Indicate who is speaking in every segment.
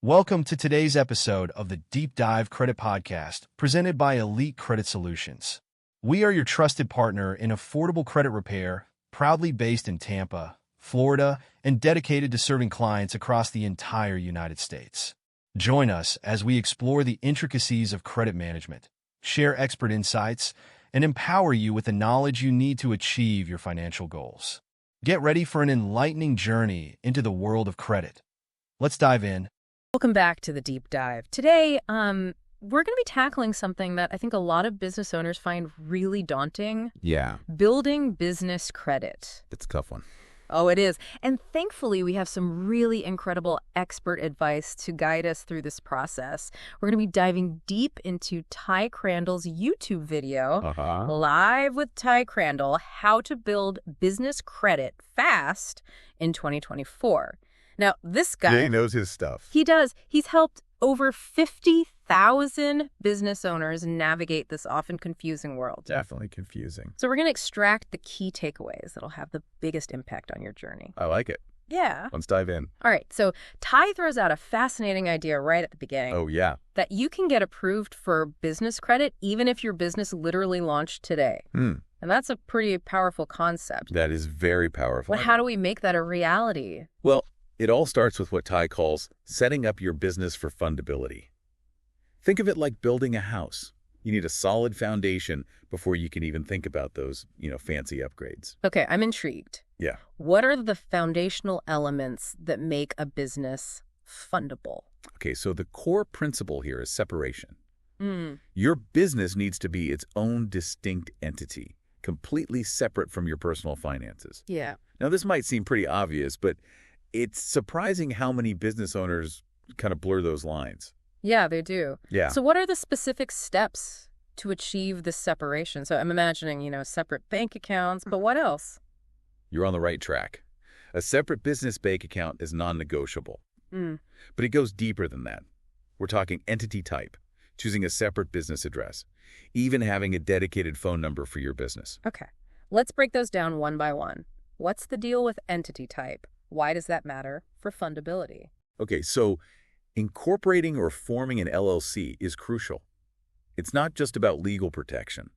Speaker 1: Welcome to today's episode of the Deep Dive Credit Podcast, presented by Elite Credit Solutions. We are your trusted partner in affordable credit repair, proudly based in Tampa, Florida, and dedicated to serving clients across the entire United States. Join us as we explore the intricacies of credit management, share expert insights, and empower you with the knowledge you need to achieve your financial goals. Get ready for an enlightening journey into the world of credit. Let's dive in.
Speaker 2: Welcome back to the Deep Dive. Today, we're going to be tackling something that I think a lot of business owners find really daunting.
Speaker 3: Yeah,
Speaker 2: Building business credit.
Speaker 3: it's a tough one.
Speaker 2: Oh, it is. And thankfully, we have some really incredible expert advice to guide us through this process. We're going to be diving deep into Ty Crandall's YouTube video, Live with Ty Crandall, How to Build Business Credit Fast in 2024. Now, this guy...
Speaker 3: Yeah, he knows his stuff.
Speaker 2: He does. He's helped over 50,000 business owners navigate this often confusing world.
Speaker 3: Definitely confusing.
Speaker 2: So we're going to extract the key takeaways that'll have the biggest impact on your journey.
Speaker 3: I like it.
Speaker 2: Yeah.
Speaker 3: Let's dive in.
Speaker 2: All right. So Ty throws out a fascinating idea right at the beginning.
Speaker 3: Oh, yeah.
Speaker 2: That you can get approved for business credit even if your business literally launched today. And that's a pretty powerful concept.
Speaker 3: That is very powerful.
Speaker 2: But how do we make that a reality?
Speaker 3: Well, it all starts with what Ty calls setting up your business for fundability. Think of it like building a house. You need a solid foundation before you can even think about those, fancy upgrades.
Speaker 2: Okay, I'm intrigued.
Speaker 3: Yeah.
Speaker 2: What are the foundational elements that make a business fundable?
Speaker 3: Okay, so the core principle here is separation. Your business needs to be its own distinct entity, completely separate from your personal finances.
Speaker 2: Yeah.
Speaker 3: Now, this might seem pretty obvious, but it's surprising how many business owners kind of blur those lines.
Speaker 2: Yeah, they do.
Speaker 3: Yeah.
Speaker 2: So what are the specific steps to achieve this separation? So I'm imagining, separate bank accounts, but what else?
Speaker 3: You're on the right track. A separate business bank account is non-negotiable. But it goes deeper than that. We're talking entity type, choosing a separate business address, even having a dedicated phone number for your business.
Speaker 2: Okay. Let's break those down one by one. What's the deal with entity type? Why does that matter for fundability?
Speaker 3: Okay, so incorporating or forming an LLC is crucial. It's not just about legal protection.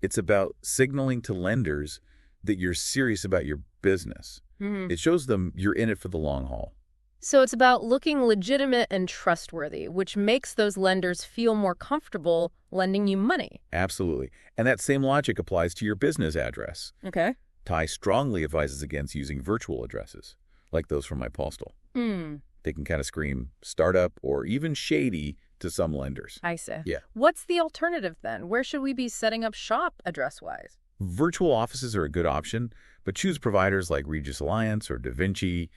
Speaker 3: It's about signaling to lenders that you're serious about your business. It shows them you're in it for the long haul.
Speaker 2: So it's about looking legitimate and trustworthy, which makes those lenders feel more comfortable lending you money.
Speaker 3: Absolutely. And that same logic applies to your business address.
Speaker 2: Okay.
Speaker 3: Ty strongly advises against using virtual addresses, like those from iPostal. They can kind of scream startup or even shady to some lenders.
Speaker 2: I see.
Speaker 3: Yeah.
Speaker 2: What's the alternative then? Where should we be setting up shop address-wise?
Speaker 3: Virtual offices are a good option, but choose providers like Regis Alliance or DaVinci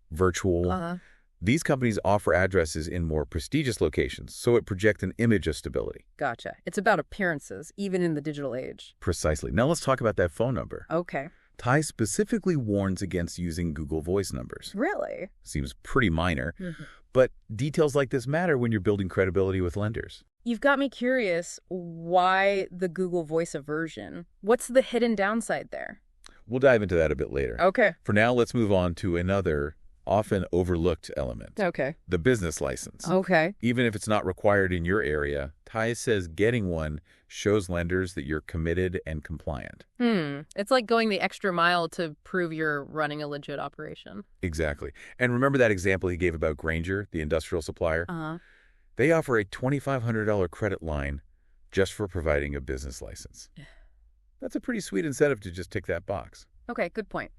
Speaker 3: Virtual. These companies offer addresses in more prestigious locations, so it projects an image of stability.
Speaker 2: Gotcha. It's about appearances, even in the digital age.
Speaker 3: Precisely. Now let's talk about that phone number.
Speaker 2: Okay.
Speaker 3: Ty specifically warns against using Google Voice numbers.
Speaker 2: Really?
Speaker 3: Seems pretty minor, but details like this matter when you're building credibility with lenders.
Speaker 2: You've got me curious. Why the Google Voice aversion? What's the hidden downside there?
Speaker 3: We'll dive into that a bit later.
Speaker 2: Okay.
Speaker 3: For now, let's move on to another often overlooked element.
Speaker 2: Okay.
Speaker 3: The business license.
Speaker 2: Okay.
Speaker 3: Even if it's not required in your area, Ty says getting one shows lenders that you're committed and compliant.
Speaker 2: It's like going the extra mile to prove you're running a legit operation.
Speaker 3: Exactly. And remember that example he gave about Grainger, the industrial supplier? They offer a $2,500 credit line just for providing a business license. That's a pretty sweet incentive to just tick that box.
Speaker 2: Okay, good point.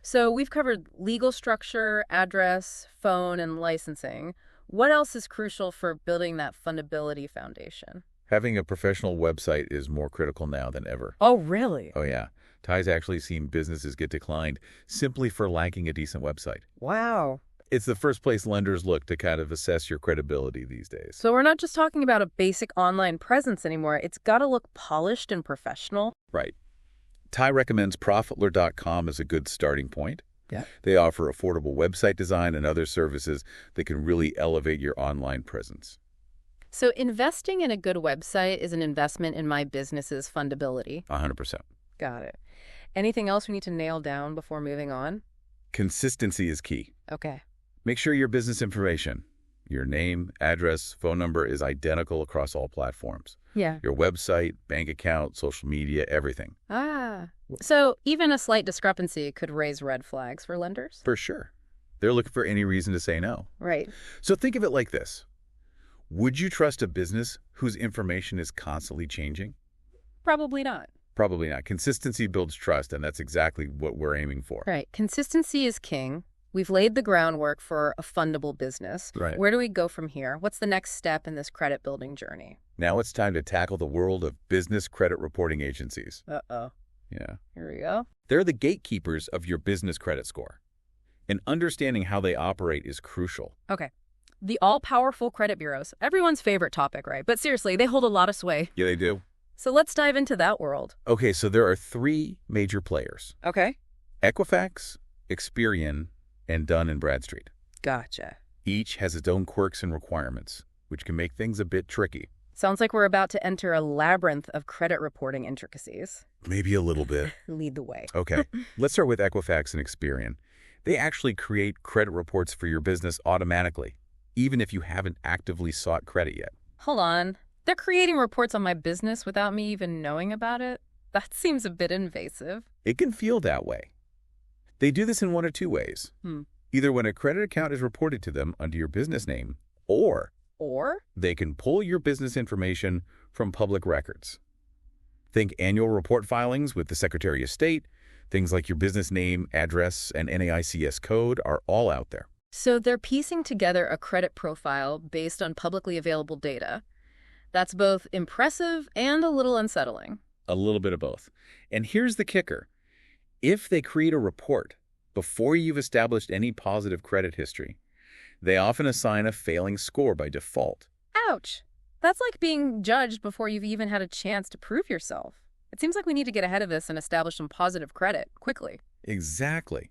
Speaker 2: So we've covered legal structure, address, phone, and licensing. What else is crucial for building that fundability foundation?
Speaker 3: Having a professional website is more critical now than ever.
Speaker 2: Oh, really?
Speaker 3: Oh, yeah. Ty's actually seen businesses get declined simply for lacking a decent website.
Speaker 2: Wow.
Speaker 3: It's the first place lenders look to kind of assess your credibility these days.
Speaker 2: So we're not just talking about a basic online presence anymore. It's got to look polished and professional.
Speaker 3: Right. Ty recommends Profitler.com as a good starting point.
Speaker 2: Yeah.
Speaker 3: They offer affordable website design and other services that can really elevate your online presence.
Speaker 2: So investing in a good website is an investment in my business's fundability.
Speaker 3: 100%.
Speaker 2: Got it. Anything else we need to nail down before moving on?
Speaker 3: Consistency is key.
Speaker 2: Okay.
Speaker 3: Make sure your business information, Your name, address, phone number is identical across all platforms.
Speaker 2: Yeah.
Speaker 3: Your website, bank account, social media, everything.
Speaker 2: Ah. So even a slight discrepancy could raise red flags for lenders?
Speaker 3: For sure. They're looking for any reason to say no.
Speaker 2: Right.
Speaker 3: So think of it like this. Would you trust a business whose information is constantly changing?
Speaker 2: Probably not.
Speaker 3: Probably not. Consistency builds trust, and that's exactly what we're aiming for.
Speaker 2: Right. Consistency is king. We've laid the groundwork for a fundable business.
Speaker 3: Right.
Speaker 2: Where do we go from here? What's the next step in this credit building journey?
Speaker 3: Now it's time to tackle the world of business credit reporting agencies.
Speaker 2: Uh-oh.
Speaker 3: Yeah.
Speaker 2: Here we go.
Speaker 3: They're the gatekeepers of your business credit score. And understanding how they operate is crucial.
Speaker 2: Okay. The all-powerful credit bureaus. Everyone's favorite topic, right? But seriously, they hold a lot of sway.
Speaker 3: Yeah, they do.
Speaker 2: So let's dive into that world.
Speaker 3: Okay, so there are 3 major players.
Speaker 2: Okay.
Speaker 3: Equifax, Experian, and Dun & Bradstreet.
Speaker 2: Gotcha.
Speaker 3: Each has its own quirks and requirements, which can make things a bit tricky.
Speaker 2: Sounds like we're about to enter a labyrinth of credit reporting intricacies.
Speaker 3: Maybe a little bit.
Speaker 2: Lead the way.
Speaker 3: Okay, let's start with Equifax and Experian. They actually create credit reports for your business automatically, even if you haven't actively sought credit yet.
Speaker 2: Hold on. They're creating reports on my business without me even knowing about it? That seems a bit invasive.
Speaker 3: It can feel that way. They do this in one of 2 ways. Either when a credit account is reported to them under your business name, or they can pull your business information from public records. Think annual report filings with the Secretary of State. Things like your business name, address, and NAICS code are all out there.
Speaker 2: So they're piecing together a credit profile based on publicly available data. That's both impressive and a little unsettling.
Speaker 3: A little bit of both. And here's the kicker. If they create a report before you've established any positive credit history, they often assign a failing score by default.
Speaker 2: Ouch. That's like being judged before you've even had a chance to prove yourself. It seems like we need to get ahead of this and establish some positive credit quickly.
Speaker 3: Exactly.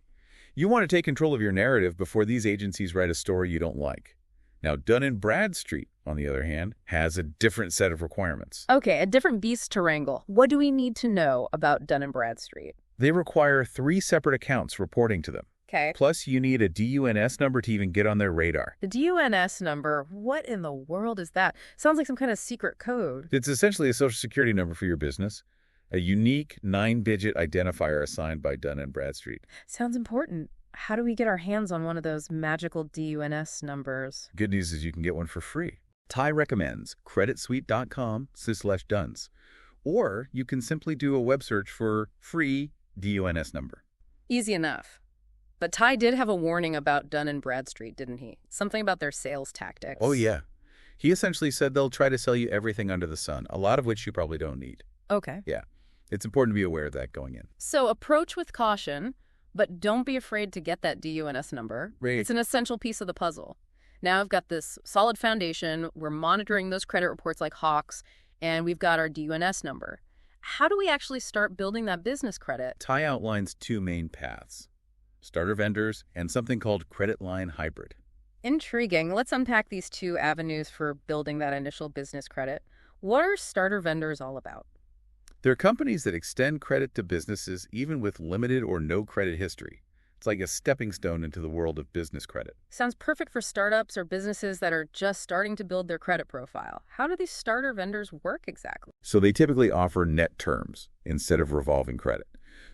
Speaker 3: You want to take control of your narrative before these agencies write a story you don't like. Now, Dun & Bradstreet, on the other hand, has a different set of requirements.
Speaker 2: Okay, a different beast to wrangle. What do we need to know about Dun & Bradstreet?
Speaker 3: They require 3 separate accounts reporting to them.
Speaker 2: Okay.
Speaker 3: Plus, you need a DUNS number to even get on their radar.
Speaker 2: The DUNS number, what in the world is that? Sounds like some kind of secret code.
Speaker 3: It's essentially a social security number for your business, a unique 9-digit identifier assigned by Dun & Bradstreet.
Speaker 2: Sounds important. How do we get our hands on one of those magical DUNS numbers?
Speaker 3: Good news is you can get one for free. Ty recommends creditsuite.com/duns. Or you can simply do a web search for free DUNS number.
Speaker 2: Easy enough. But Ty did have a warning about Dun & Bradstreet, didn't he? Something about their sales tactics.
Speaker 3: Oh, yeah. He essentially said they'll try to sell you everything under the sun, a lot of which you probably don't need.
Speaker 2: Okay.
Speaker 3: Yeah. It's important to be aware of that going in.
Speaker 2: So approach with caution, but don't be afraid to get that DUNS number.
Speaker 3: Right.
Speaker 2: It's an essential piece of the puzzle. Now I've got this solid foundation. We're monitoring those credit reports like hawks, and we've got our DUNS number. How do we actually start building that business credit?
Speaker 3: Ty outlines 2 main paths: starter vendors and something called credit line hybrid.
Speaker 2: Intriguing. Let's unpack these 2 avenues for building that initial business credit. What are starter vendors all about?
Speaker 3: They're companies that extend credit to businesses even with limited or no credit history. It's like a stepping stone into the world of business credit.
Speaker 2: Sounds perfect for startups or businesses that are just starting to build their credit profile. How do these starter vendors work exactly?
Speaker 3: So they typically offer net terms instead of revolving credit.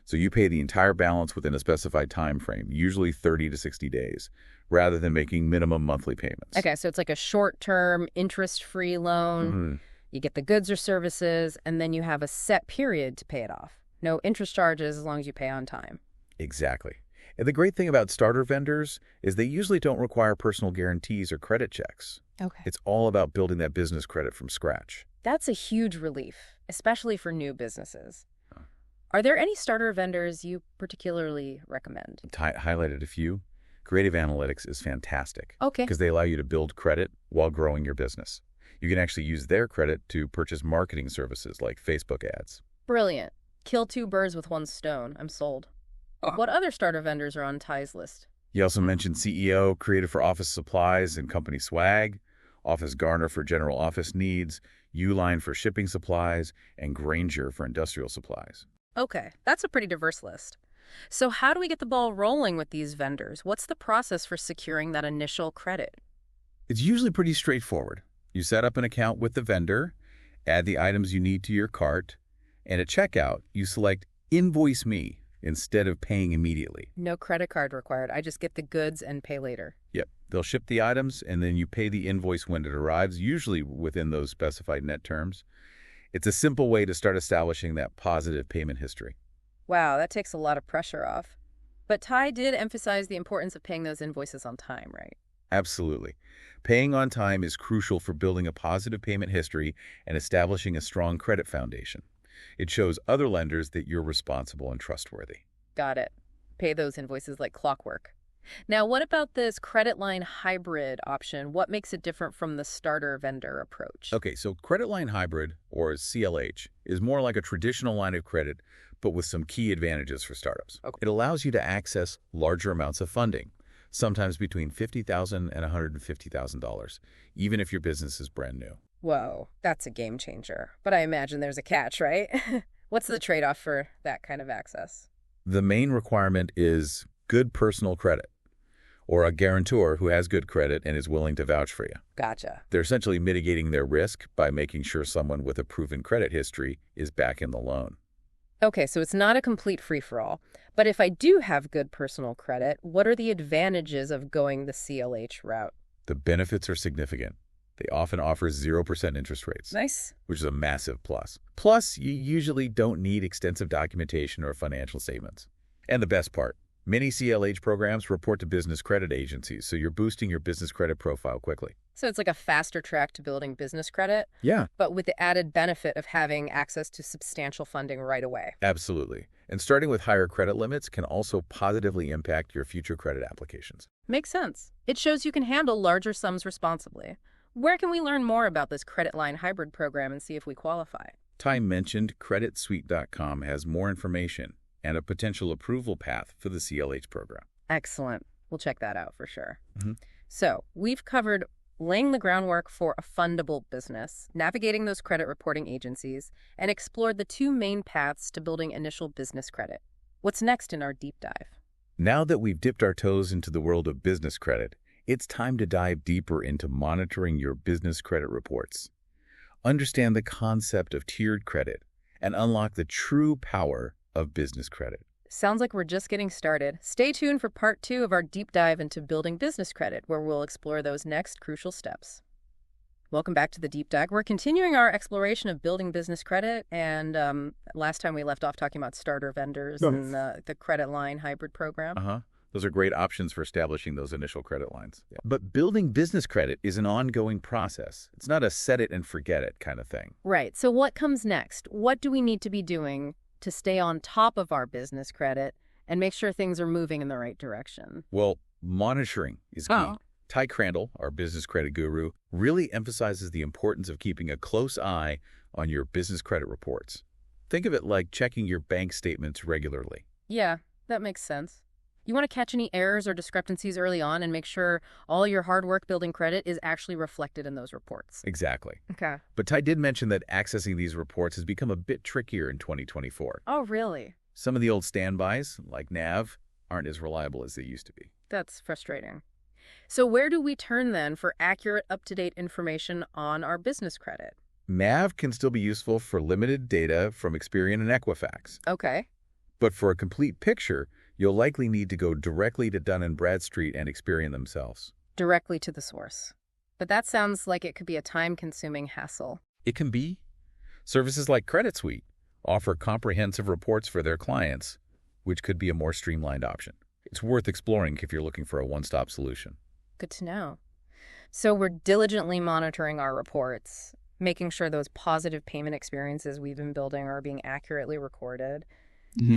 Speaker 3: So you pay the entire balance within a specified time frame, usually 30 to 60 days, rather than making minimum monthly payments.
Speaker 2: Okay, so it's like a short-term, interest-free loan.
Speaker 3: Mm-hmm.
Speaker 2: You get the goods or services, and then you have a set period to pay it off. No interest charges as long as you pay on time.
Speaker 3: Exactly. And the great thing about starter vendors is they usually don't require personal guarantees or credit checks.
Speaker 2: Okay.
Speaker 3: It's all about building that business credit from scratch.
Speaker 2: That's a huge relief, especially for new businesses. Are there any starter vendors you particularly recommend?
Speaker 3: Highlighted a few. Creative Analytics is fantastic.
Speaker 2: Okay.
Speaker 3: Because they allow you to build credit while growing your business. You can actually use their credit to purchase marketing services like Facebook ads.
Speaker 2: Brilliant. Kill 2 birds with 1 stone. I'm sold. What other starter vendors are on Ty's list?
Speaker 3: He also mentioned CEO, Creative for office supplies and company swag, Office Garner for general office needs, Uline for shipping supplies, and Grainger for industrial supplies.
Speaker 2: Okay, that's a pretty diverse list. So how do we get the ball rolling with these vendors? What's the process for securing that initial credit?
Speaker 3: It's usually pretty straightforward. You set up an account with the vendor, add the items you need to your cart, and at checkout, you select Invoice Me instead of paying immediately.
Speaker 2: No credit card required. I just get the goods and pay later.
Speaker 3: Yep. They'll ship the items, and then you pay the invoice when it arrives, usually within those specified net terms. It's a simple way to start establishing that positive payment history.
Speaker 2: Wow, that takes a lot of pressure off. But Ty did emphasize the importance of paying those invoices on time, right?
Speaker 3: Absolutely. Paying on time is crucial for building a positive payment history and establishing a strong credit foundation. It shows other lenders that you're responsible and trustworthy.
Speaker 2: Got it. Pay those invoices like clockwork. Now, what about this credit line hybrid option? What makes it different from the starter vendor approach?
Speaker 3: Okay, so credit line hybrid, or CLH, is more like a traditional line of credit, but with some key advantages for startups.
Speaker 2: Okay.
Speaker 3: It allows you to access larger amounts of funding, sometimes between $50,000 and $150,000, even if your business is brand new.
Speaker 2: Whoa, that's a game changer. But I imagine there's a catch, right? What's the trade-off for that kind of access?
Speaker 3: The main requirement is good personal credit, or a guarantor who has good credit and is willing to vouch for you.
Speaker 2: Gotcha.
Speaker 3: They're essentially mitigating their risk by making sure someone with a proven credit history is backing the loan.
Speaker 2: Okay, so it's not a complete free-for-all. But if I do have good personal credit, what are the advantages of going the CLH route?
Speaker 3: The benefits are significant. They often offer 0% interest rates,
Speaker 2: Nice.
Speaker 3: which is a massive plus. Plus, you usually don't need extensive documentation or financial statements. And the best part, many CLH programs report to business credit agencies, so you're boosting your business credit profile quickly.
Speaker 2: So it's like a faster track to building business credit,
Speaker 3: Yeah,
Speaker 2: but with the added benefit of having access to substantial funding right away.
Speaker 3: absolutely. And starting with higher credit limits can also positively impact your future credit applications.
Speaker 2: Makes sense. It shows you can handle larger sums responsibly. Where can we learn more about this credit line hybrid program and see if we qualify?
Speaker 3: Ty mentioned CreditSuite.com has more information and a potential approval path for the CLH program.
Speaker 2: Excellent. We'll check that out for sure.
Speaker 3: Mhm.
Speaker 2: So we've covered laying the groundwork for a fundable business, navigating those credit reporting agencies, and explored the two main paths to building initial business credit. What's next in our deep dive?
Speaker 3: Now that we've dipped our toes into the world of business credit, it's time to dive deeper into monitoring your business credit reports. Understand the concept of tiered credit and unlock the true power of business credit.
Speaker 2: Sounds like we're just getting started. Stay tuned for part 2 of our deep dive into building business credit, where we'll explore those next crucial steps. Welcome back to the deep dive. We're continuing our exploration of building business credit, and last time we left off talking about starter vendors and the credit line hybrid program.
Speaker 3: Those are great options for establishing those initial credit lines. Yeah. But building business credit is an ongoing process. It's not a set it and forget it kind of thing.
Speaker 2: Right. So what comes next? What do we need to be doing to stay on top of our business credit and make sure things are moving in the right direction?
Speaker 3: Well, monitoring is key. Ty Crandall, our business credit guru, really emphasizes the importance of keeping a close eye on your business credit reports. Think of it like checking your bank statements regularly.
Speaker 2: Yeah, that makes sense. You want to catch any errors or discrepancies early on and make sure all your hard work building credit is actually reflected in those reports.
Speaker 3: Exactly.
Speaker 2: Okay.
Speaker 3: But Ty did mention that accessing these reports has become a bit trickier in 2024.
Speaker 2: Oh, really?
Speaker 3: Some of the old standbys, like Nav, aren't as reliable as they used to be.
Speaker 2: That's frustrating. So where do we turn then for accurate, up-to-date information on our business credit?
Speaker 3: Nav can still be useful for limited data from Experian and Equifax.
Speaker 2: Okay.
Speaker 3: But for a complete picture, you'll likely need to go directly to Dun & Bradstreet and Experian themselves.
Speaker 2: Directly to the source. But that sounds like it could be a time-consuming hassle.
Speaker 3: It can be. Services like CreditSuite offer comprehensive reports for their clients, which could be a more streamlined option. It's worth exploring if you're looking for a one-stop solution.
Speaker 2: Good to know. So we're diligently monitoring our reports, making sure those positive payment experiences we've been building are being accurately recorded.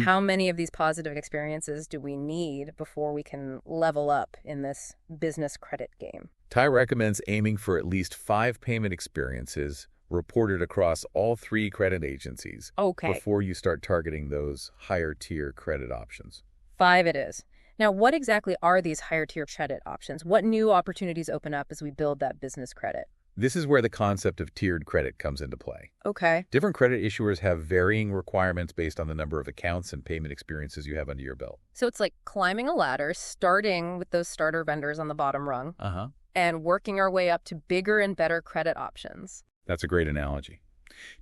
Speaker 2: How many of these positive experiences do we need before we can level up in this business credit game?
Speaker 3: Ty recommends aiming for at least 5 payment experiences reported across all 3 credit agencies before you start targeting those higher-tier credit options.
Speaker 2: 5 it is. Now, what exactly are these higher-tier credit options? What new opportunities open up as we build that business credit?
Speaker 3: This is where the concept of tiered credit comes into play.
Speaker 2: Okay.
Speaker 3: Different credit issuers have varying requirements based on the number of accounts and payment experiences you have under your belt.
Speaker 2: So it's like climbing a ladder, starting with those starter vendors on the bottom rung. and working our way up to bigger and better credit options.
Speaker 3: That's a great analogy.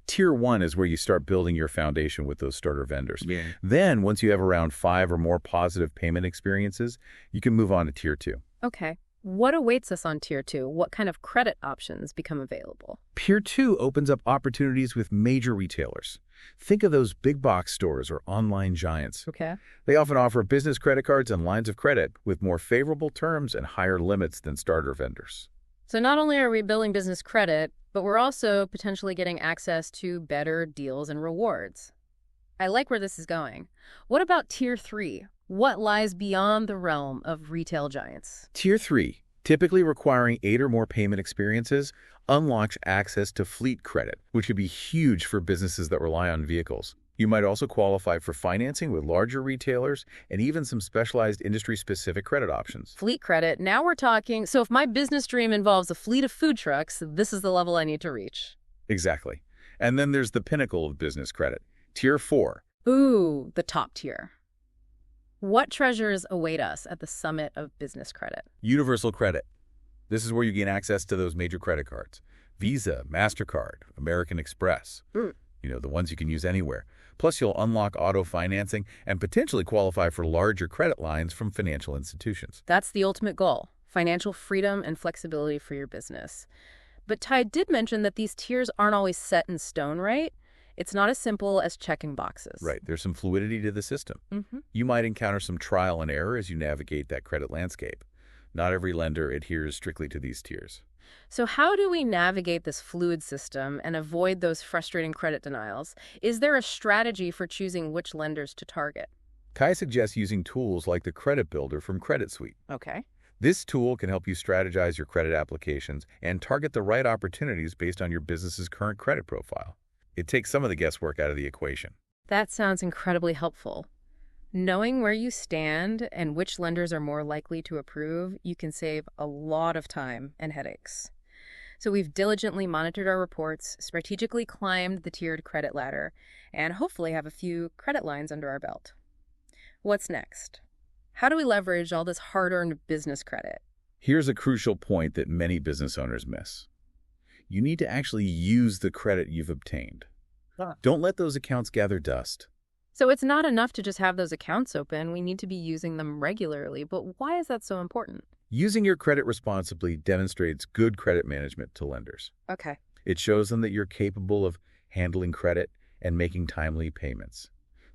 Speaker 3: Tier 1 is where you start building your foundation with those starter vendors.
Speaker 4: Yeah.
Speaker 3: Then, once you have around 5 or more positive payment experiences, you can move on to Tier 2.
Speaker 2: Okay. What awaits us on Tier 2? What kind of credit options become available?
Speaker 3: Tier 2 opens up opportunities with major retailers. Think of those big box stores or online giants.
Speaker 2: Okay.
Speaker 3: They often offer business credit cards and lines of credit with more favorable terms and higher limits than starter vendors.
Speaker 2: So not only are we building business credit, but we're also potentially getting access to better deals and rewards. I like where this is going. What about Tier 3? What lies beyond the realm of retail giants?
Speaker 3: Tier 3, typically requiring 8 or more payment experiences, unlocks access to fleet credit, which could be huge for businesses that rely on vehicles. You might also qualify for financing with larger retailers and even some specialized industry-specific credit options.
Speaker 2: Fleet credit, now we're talking. So if my business dream involves a fleet of food trucks, this is the level I need to reach.
Speaker 3: Exactly. And then there's the pinnacle of business credit, Tier 4.
Speaker 2: Ooh, the top tier. What treasures await us at the summit of business credit?
Speaker 3: Universal credit. This is where you gain access to those major credit cards. Visa, MasterCard, American Express. The ones you can use anywhere. Plus, you'll unlock auto financing and potentially qualify for larger credit lines from financial institutions.
Speaker 2: That's the ultimate goal, financial freedom and flexibility for your business. But Ty did mention that these tiers aren't always set in stone, right? It's not as simple as checking boxes.
Speaker 3: Right. There's some fluidity to the system. You might encounter some trial and error as you navigate that credit landscape. Not every lender adheres strictly to these tiers.
Speaker 2: So how do we navigate this fluid system and avoid those frustrating credit denials? Is there a strategy for choosing which lenders to target?
Speaker 3: Kai suggests using tools like the Credit Builder from Credit Suite.
Speaker 2: Okay.
Speaker 3: This tool can help you strategize your credit applications and target the right opportunities based on your business's current credit profile. It takes some of the guesswork out of the equation.
Speaker 2: That sounds incredibly helpful. Knowing where you stand and which lenders are more likely to approve, you can save a lot of time and headaches. So we've diligently monitored our reports, strategically climbed the tiered credit ladder, and hopefully have a few credit lines under our belt. What's next? How do we leverage all this hard-earned business credit?
Speaker 3: Here's a crucial point that many business owners miss. You need to actually use the credit you've obtained. Don't let those accounts gather dust.
Speaker 2: So it's not enough to just have those accounts open. We need to be using them regularly. But why is that so important?
Speaker 3: Using your credit responsibly demonstrates good credit management to lenders.
Speaker 2: Okay.
Speaker 3: It shows them that you're capable of handling credit and making timely payments.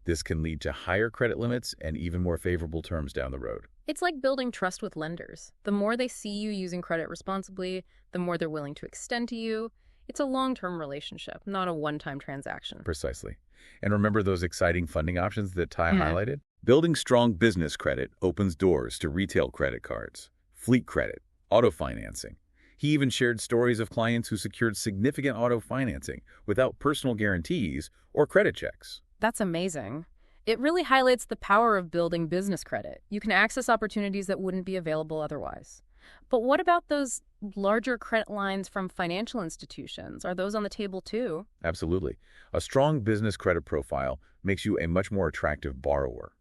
Speaker 3: This can lead to higher credit limits and even more favorable terms down the road.
Speaker 2: It's like building trust with lenders. The more they see you using credit responsibly, the more they're willing to extend to you. It's a long-term relationship, not a one-time transaction.
Speaker 3: Precisely. And remember those exciting funding options that Ty highlighted? Building strong business credit opens doors to retail credit cards, fleet credit, auto financing. He even shared stories of clients who secured significant auto financing without personal guarantees or credit checks.
Speaker 2: That's amazing. It really highlights the power of building business credit. You can access opportunities that wouldn't be available otherwise. But what about those larger credit lines from financial institutions? Are those on the table too?
Speaker 3: Absolutely. A strong business credit profile makes you a much more attractive borrower.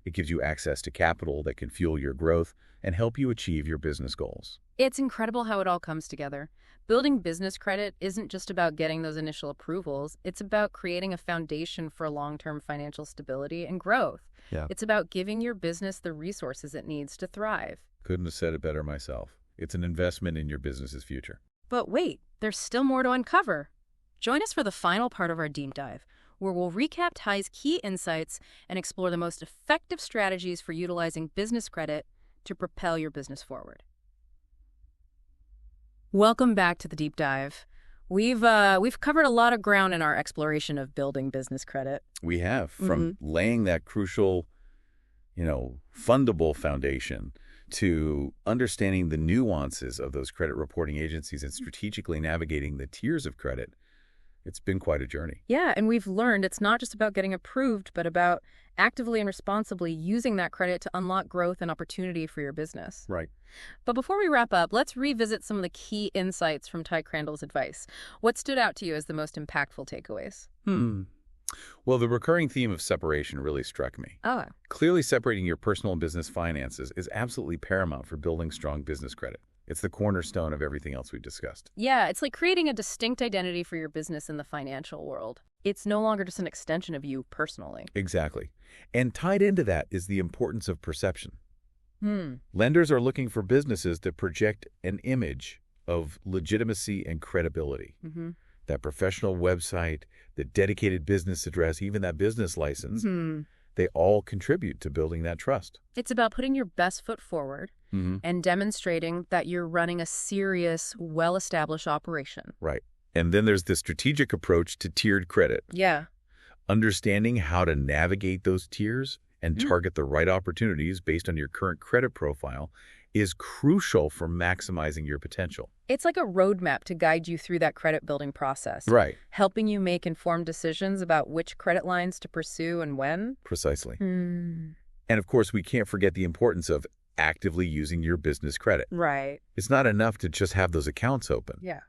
Speaker 3: It gives you access to capital that can fuel your growth and help you achieve your business goals.
Speaker 2: It's incredible how it all comes together. Building business credit isn't just about getting those initial approvals. It's about creating a foundation for long-term financial stability and growth.
Speaker 3: Yeah.
Speaker 2: It's about giving your business the resources it needs to thrive.
Speaker 3: Couldn't have said it better myself. It's an investment in your business's future.
Speaker 2: But wait, there's still more to uncover. Join us for the final part of our deep dive, where we'll recap Ty's key insights and explore the most effective strategies for utilizing business credit to propel your business forward. Welcome back to the deep dive. We've covered a lot of ground in our exploration of building business credit.
Speaker 3: We have, from laying that crucial, fundable foundation to understanding the nuances of those credit reporting agencies and strategically navigating the tiers of credit. It's been quite a journey.
Speaker 2: Yeah, and we've learned it's not just about getting approved, but about actively and responsibly using that credit to unlock growth and opportunity for your business.
Speaker 3: Right.
Speaker 2: But before we wrap up, let's revisit some of the key insights from Ty Crandall's advice. What stood out to you as the most impactful takeaways?
Speaker 3: Well, the recurring theme of separation really struck me. Clearly separating your personal and business finances is absolutely paramount for building strong business credit. It's the cornerstone of everything else we've discussed.
Speaker 2: Yeah, it's like creating a distinct identity for your business in the financial world. It's no longer just an extension of you personally.
Speaker 3: Exactly. And tied into that is the importance of perception. Lenders are looking for businesses that project an image of legitimacy and credibility. That professional website, the dedicated business address, even that business license, they all contribute to building that trust.
Speaker 2: It's about putting your best foot forward and demonstrating that you're running a serious, well-established operation.
Speaker 3: Right. And then there's the strategic approach to tiered credit.
Speaker 2: Yeah.
Speaker 3: Understanding how to navigate those tiers and target the right opportunities based on your current credit profile is crucial for maximizing your potential.
Speaker 2: It's like a roadmap to guide you through that credit building process.
Speaker 3: Right.
Speaker 2: Helping you make informed decisions about which credit lines to pursue and when.
Speaker 3: Precisely. And of course, we can't forget the importance of actively using your business credit.
Speaker 2: Right.
Speaker 3: It's not enough to just have those accounts open.
Speaker 2: Yeah.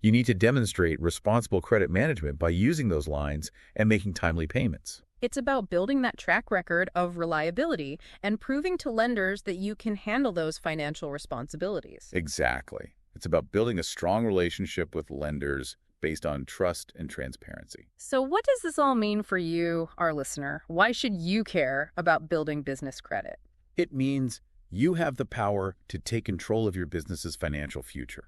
Speaker 3: You need to demonstrate responsible credit management by using those lines and making timely payments.
Speaker 2: It's about building that track record of reliability and proving to lenders that you can handle those financial responsibilities.
Speaker 3: Exactly. It's about building a strong relationship with lenders based on trust and transparency.
Speaker 2: So what does this all mean for you, our listener? Why should you care about building business credit?
Speaker 3: It means you have the power to take control of your business's financial future.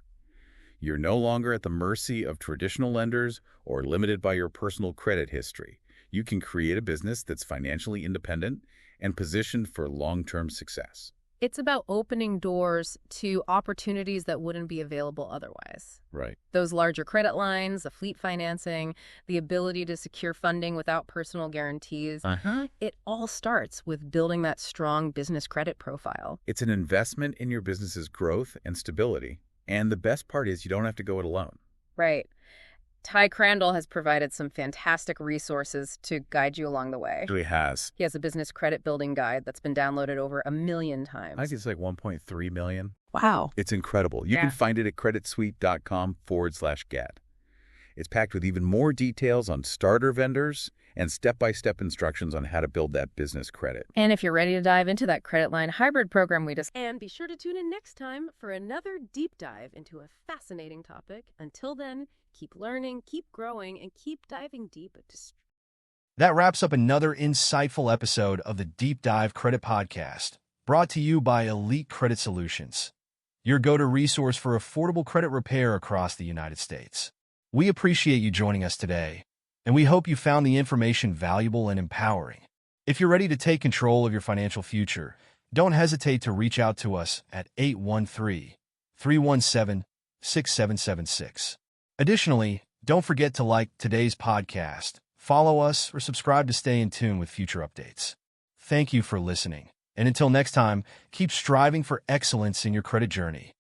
Speaker 3: You're no longer at the mercy of traditional lenders or limited by your personal credit history. You can create a business that's financially independent and positioned for long-term success.
Speaker 2: It's about opening doors to opportunities that wouldn't be available otherwise.
Speaker 3: Right.
Speaker 2: Those larger credit lines, the fleet financing, the ability to secure funding without personal guarantees. It all starts with building that strong business credit profile.
Speaker 3: It's an investment in your business's growth and stability. And the best part is you don't have to go it alone.
Speaker 2: Right. Ty Crandall has provided some fantastic resources to guide you along the way.
Speaker 3: Actually has.
Speaker 2: He has a business credit building guide that's been downloaded over 1 million times.
Speaker 3: I think it's like 1.3 million.
Speaker 2: Wow.
Speaker 3: It's incredible. You can find it at creditsuite.com/get. It's packed with even more details on starter vendors and step-by-step instructions on how to build that business credit.
Speaker 2: And if you're ready to dive into that credit line hybrid program we discussed, and be sure to tune in next time for another deep dive into a fascinating topic. Until then, keep learning, keep growing, and keep diving deep into...
Speaker 1: That wraps up another insightful episode of the Deep Dive Credit Podcast, brought to you by Elite Credit Solutions, your go-to resource for affordable credit repair across the United States. We appreciate you joining us today, and we hope you found the information valuable and empowering. If you're ready to take control of your financial future, don't hesitate to reach out to us at 813-317-6776. Additionally, don't forget to like today's podcast, follow us, or subscribe to stay in tune with future updates. Thank you for listening, and until next time, keep striving for excellence in your credit journey.